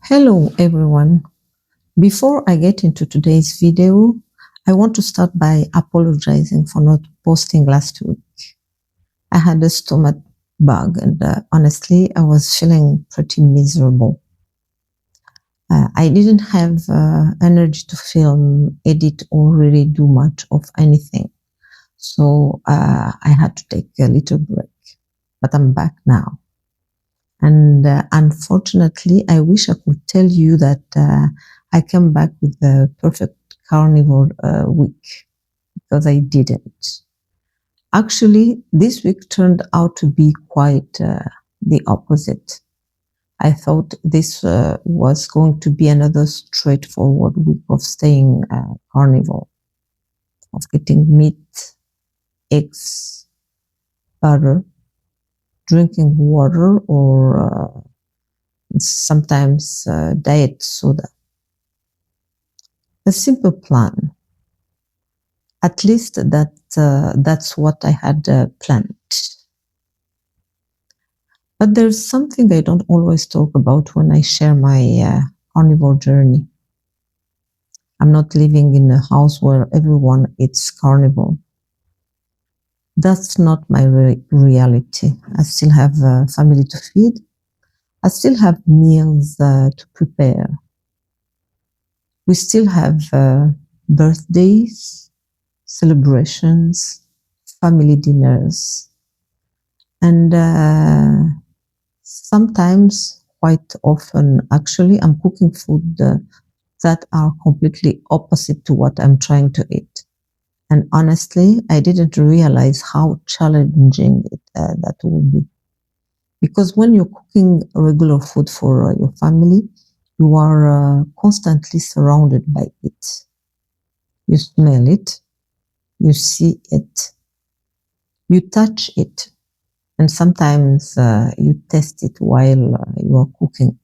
Hello everyone. Before I get into today's video, I want to start by apologizing for not posting last week. I had a stomach bug and honestly, I was feeling pretty miserable. I didn't have energy to film, edit, or really do much of anything. So I had to take a little break, but I'm back now. And unfortunately, I wish I could tell you that I came back with the perfect carnivore week, because I didn't. Actually, this week turned out to be quite the opposite. I thought this was going to be another straightforward week of staying carnivore, of getting meat, eggs, butter, drinking water, or sometimes diet soda. A simple plan. At least that's what I had planned. But there's something I don't always talk about when I share my carnivore journey. I'm not living in a house where everyone eats carnivore. That's not my reality. I still have a family to feed. I still have meals to prepare. We still have birthdays, celebrations, family dinners, and sometimes, quite often actually, I'm cooking food that are completely opposite to what I'm trying to eat. And honestly, I didn't realize how challenging that would be. Because when you're cooking regular food for your family, you are constantly surrounded by it. You smell it, you see it, you touch it, and sometimes you taste it while you are cooking.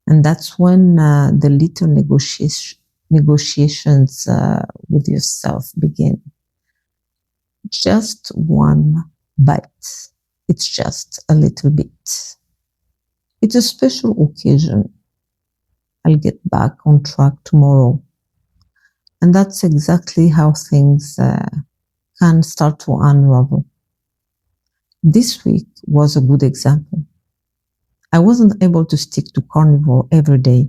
And that's when the little negotiations with yourself begin. Just one bite. It's just a little bit. It's a special occasion. I'll get back on track tomorrow. And that's exactly how things can start to unravel. This week was a good example. I wasn't able to stick to carnivore every day.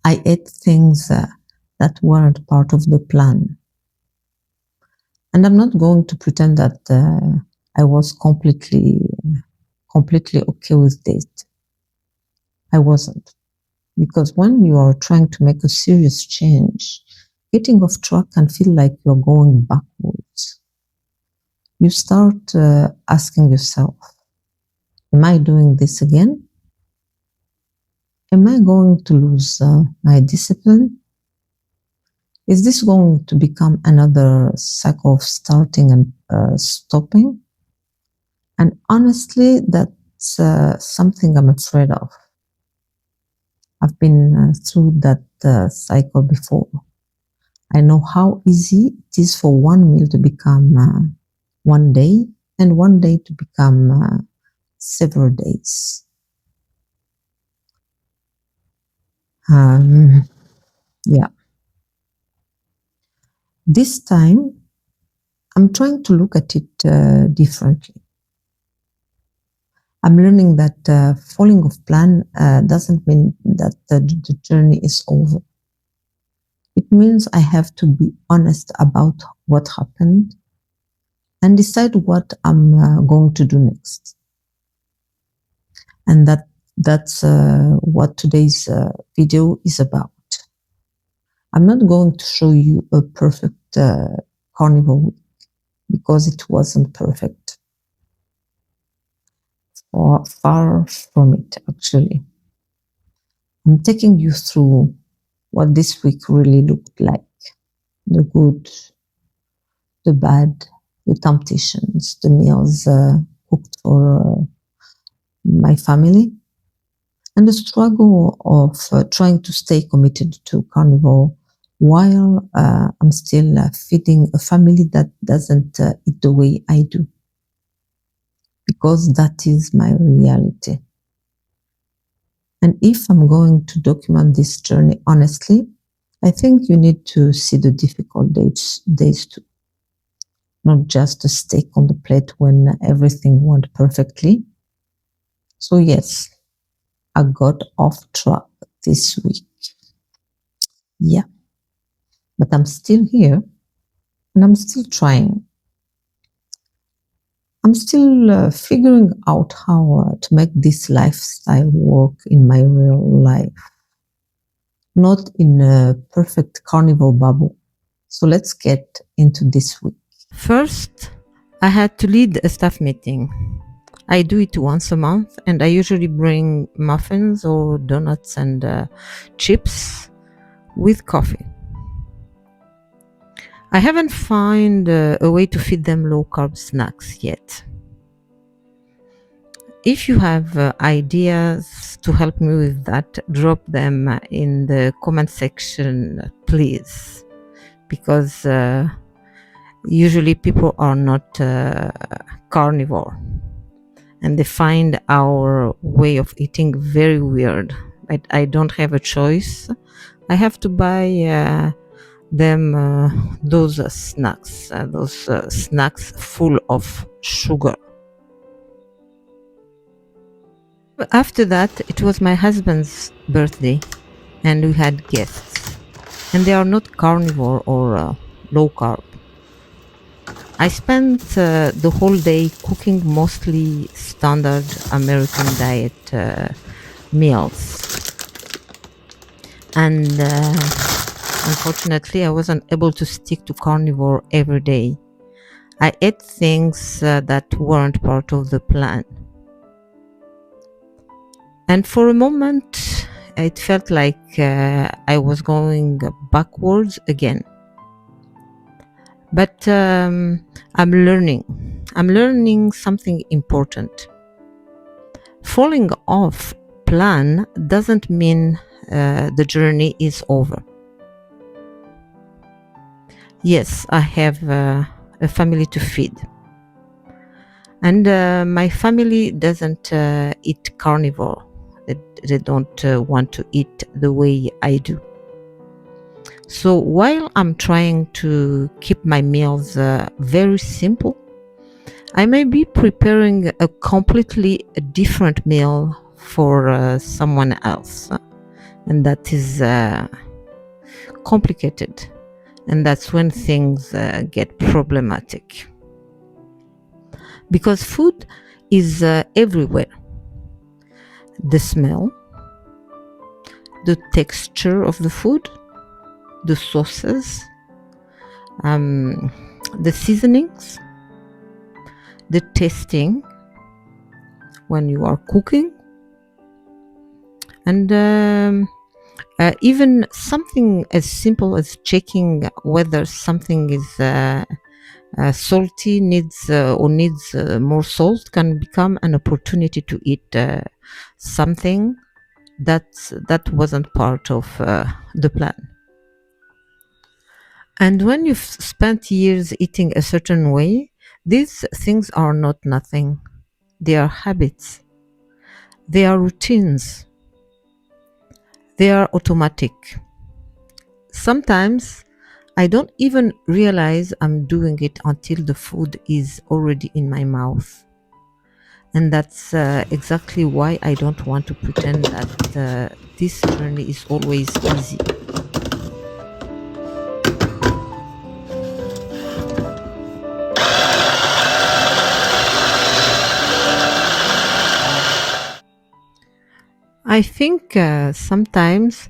I ate things that weren't part of the plan. And I'm not going to pretend that I was completely okay with this. I wasn't. Because when you are trying to make a serious change, getting off track can feel like you're going backwards. You start asking yourself, am I doing this again? Am I going to lose my discipline? Is this going to become another cycle of starting and stopping? And honestly, that's something I'm afraid of. I've been through that cycle before. I know how easy it is for one meal to become one day, and one day to become several days. Yeah. This time, I'm trying to look at it differently. I'm learning that falling off plan doesn't mean that the journey is over. It means I have to be honest about what happened and decide what I'm going to do next. And that's what today's video is about. I'm not going to show you a perfect carnivore week, because it wasn't perfect. Or far from it, actually. I'm taking you through what this week really looked like. The good, the bad, the temptations, the meals cooked for my family, and the struggle of trying to stay committed to carnivore while I'm still feeding a family that doesn't eat the way I do. Because that is my reality. And if I'm going to document this journey honestly, I think you need to see the difficult days too, not just a steak on the plate when everything went perfectly. So yes, I got off track this week. Yeah, but I'm still here and I'm still trying. I'm still figuring out how to make this lifestyle work in my real life, not in a perfect carnivore bubble. So let's get into this week. First, I had to lead a staff meeting. I do it once a month, and I usually bring muffins or donuts and chips with coffee. I haven't found a way to feed them low-carb snacks yet. If you have ideas to help me with that, drop them in the comment section, please, because usually people are not carnivore and they find our way of eating very weird. But I don't have a choice. I have to buy them those snacks full of sugar. After that, it was my husband's birthday and we had guests, and they are not carnivore or low carb. I spent the whole day cooking mostly standard American diet meals, and unfortunately I wasn't able to stick to carnivore every day. I ate things that weren't part of the plan. And for a moment, it felt like I was going backwards again. But I'm learning. I'm learning something important. Falling off plan doesn't mean the journey is over. Yes, I have a family to feed. And my family doesn't eat carnivore. They don't want to eat the way I do. So while I'm trying to keep my meals very simple, I may be preparing a completely different meal for someone else. And that is complicated. And that's when things get problematic. Because food is everywhere. The smell, the texture of the food, the sauces, the seasonings, the tasting when you are cooking, and even something as simple as checking whether something is salty, needs more salt, can become an opportunity to eat something that wasn't part of the plan. And when you've spent years eating a certain way, these things are not nothing. They are habits. They are routines. They are automatic. Sometimes I don't even realize I'm doing it until the food is already in my mouth. And that's exactly why I don't want to pretend that this journey is always easy. I think sometimes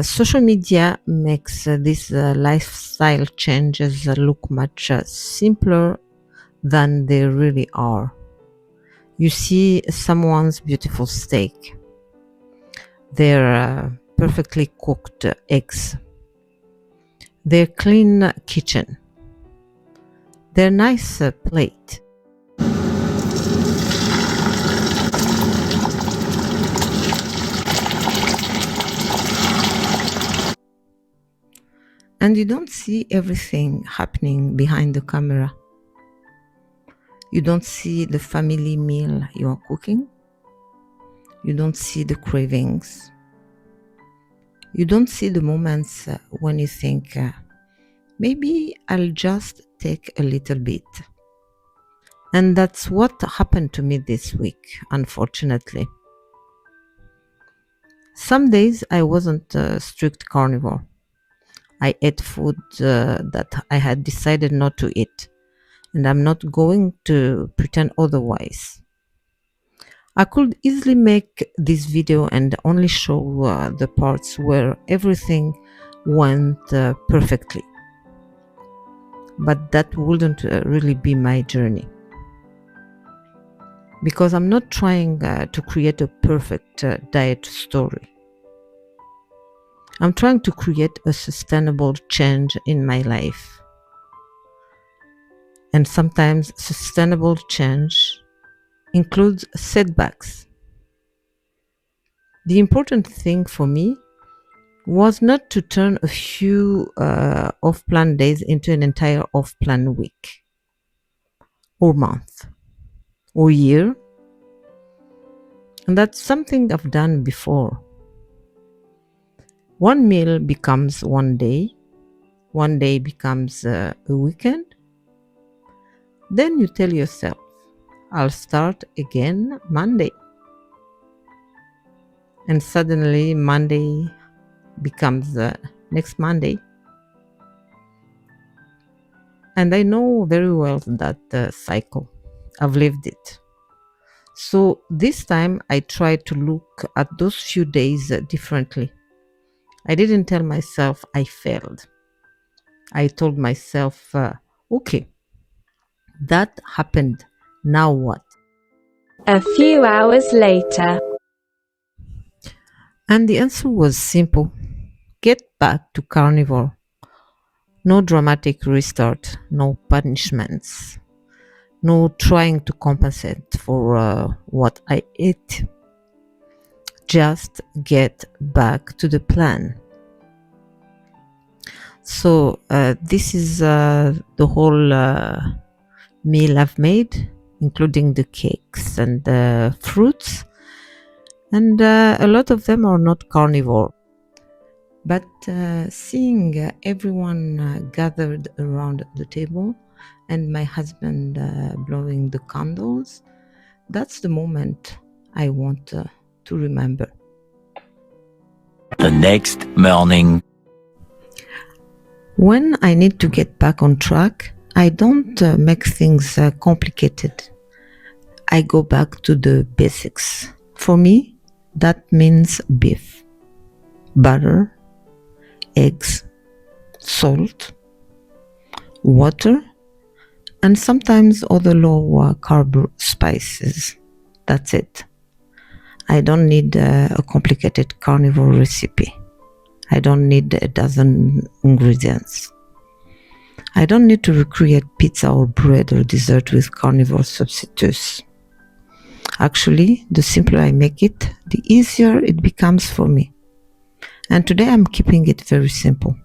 social media makes these lifestyle changes look much simpler than they really are. You see someone's beautiful steak, their perfectly cooked eggs, their clean kitchen, their nice plate. And you don't see everything happening behind the camera. You don't see the family meal you are cooking. You don't see the cravings. You don't see the moments when you think, maybe I'll just take a little bit. And that's what happened to me this week, unfortunately. Some days I wasn't a strict carnivore. I ate food that I had decided not to eat, and I'm not going to pretend otherwise. I could easily make this video and only show the parts where everything went perfectly. But that wouldn't really be my journey. Because I'm not trying to create a perfect diet story. I'm trying to create a sustainable change in my life. And sometimes sustainable change includes setbacks. The important thing for me was not to turn a few off-plan days into an entire off-plan week or month or year. And that's something I've done before. One meal becomes one day becomes a weekend. Then you tell yourself, I'll start again Monday. And suddenly Monday becomes next Monday. And I know very well that cycle. I've lived it. So this time I tried to look at those few days differently. I didn't tell myself I failed. I told myself, okay, that happened. Now what? A few hours later. And the answer was simple. Get back to carnivore. No dramatic restart, no punishments, no trying to compensate for what I ate. Just get back to the plan. So this is the whole meal I've made, including the cakes and the fruits. And a lot of them are not carnivore. But seeing everyone gathered around the table and my husband blowing the candles, that's the moment I want to remember. The next morning. When I need to get back on track, I don't make things complicated. I go back to the basics. For me, that means beef, butter, eggs, salt, water, and sometimes other low carb spices. That's it. I don't need a complicated carnivore recipe. I don't need a dozen ingredients. I don't need to recreate pizza or bread or dessert with carnivore substitutes. Actually, the simpler I make it, the easier it becomes for me. And today I'm keeping it very simple.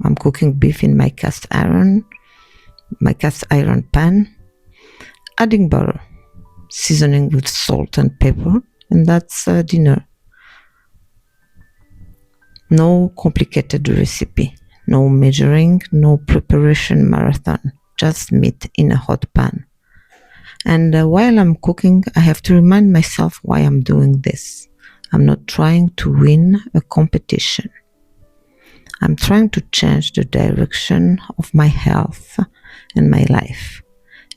I'm cooking beef in my cast iron pan, adding butter, seasoning with salt and pepper, and that's dinner. No complicated recipe, no measuring, no preparation marathon, just meat in a hot pan. And while I'm cooking, I have to remind myself why I'm doing this. I'm not trying to win a competition. I'm trying to change the direction of my health and my life.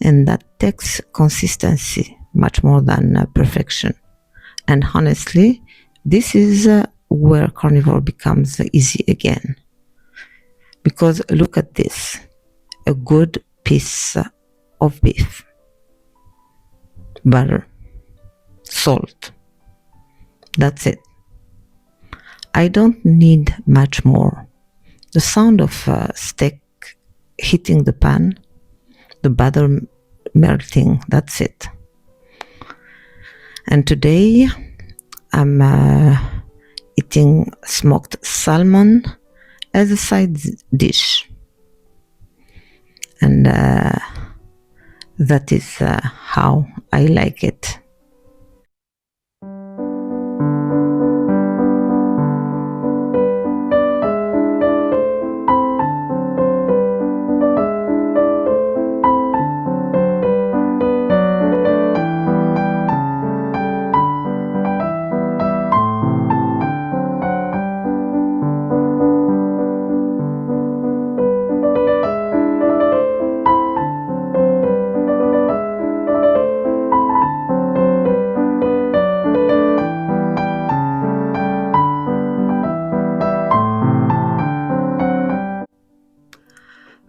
And that takes consistency much more than perfection. And honestly, this is where carnivore becomes easy again. Because look at this, a good piece of beef, butter, salt. That's it. I don't need much more. The sound of steak hitting the pan, the butter melting, that's it. And today I'm eating smoked salmon as a side dish. And that is how I like it.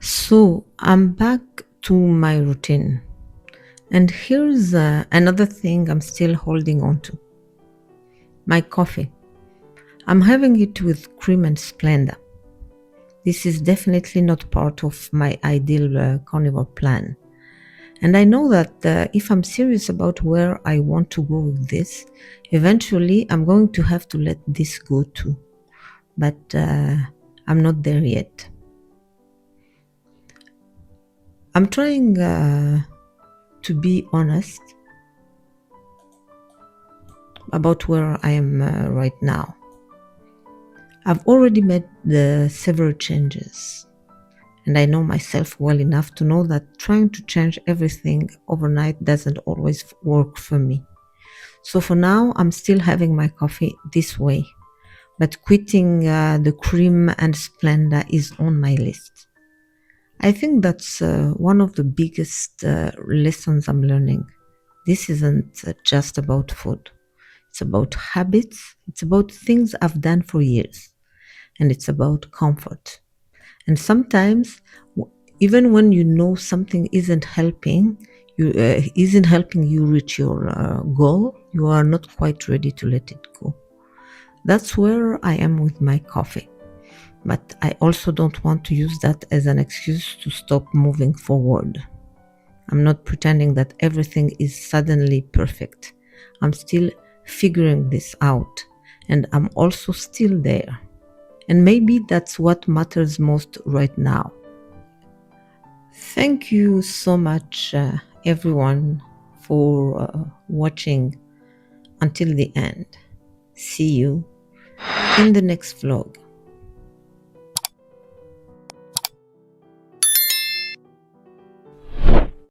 So I'm back to my routine. And here's another thing I'm still holding on to: my coffee. I'm having it with cream and Splenda. This is definitely not part of my ideal carnivore plan. And I know that if I'm serious about where I want to go with this, eventually I'm going to have to let this go too. But I'm not there yet. I'm trying to be honest about where I am right now. I've already made several changes, and I know myself well enough to know that trying to change everything overnight doesn't always work for me. So for now, I'm still having my coffee this way, but quitting the cream and Splenda is on my list. I think that's one of the biggest lessons I'm learning. This isn't just about food. It's about habits. It's about things I've done for years. And it's about comfort. And sometimes, even when you know something isn't helping you reach your goal, you are not quite ready to let it go. That's where I am with my coffee. But I also don't want to use that as an excuse to stop moving forward. I'm not pretending that everything is suddenly perfect. I'm still figuring this out, and I'm also still there. And maybe that's what matters most right now. Thank you so much, everyone, for watching until the end. See you in the next vlog.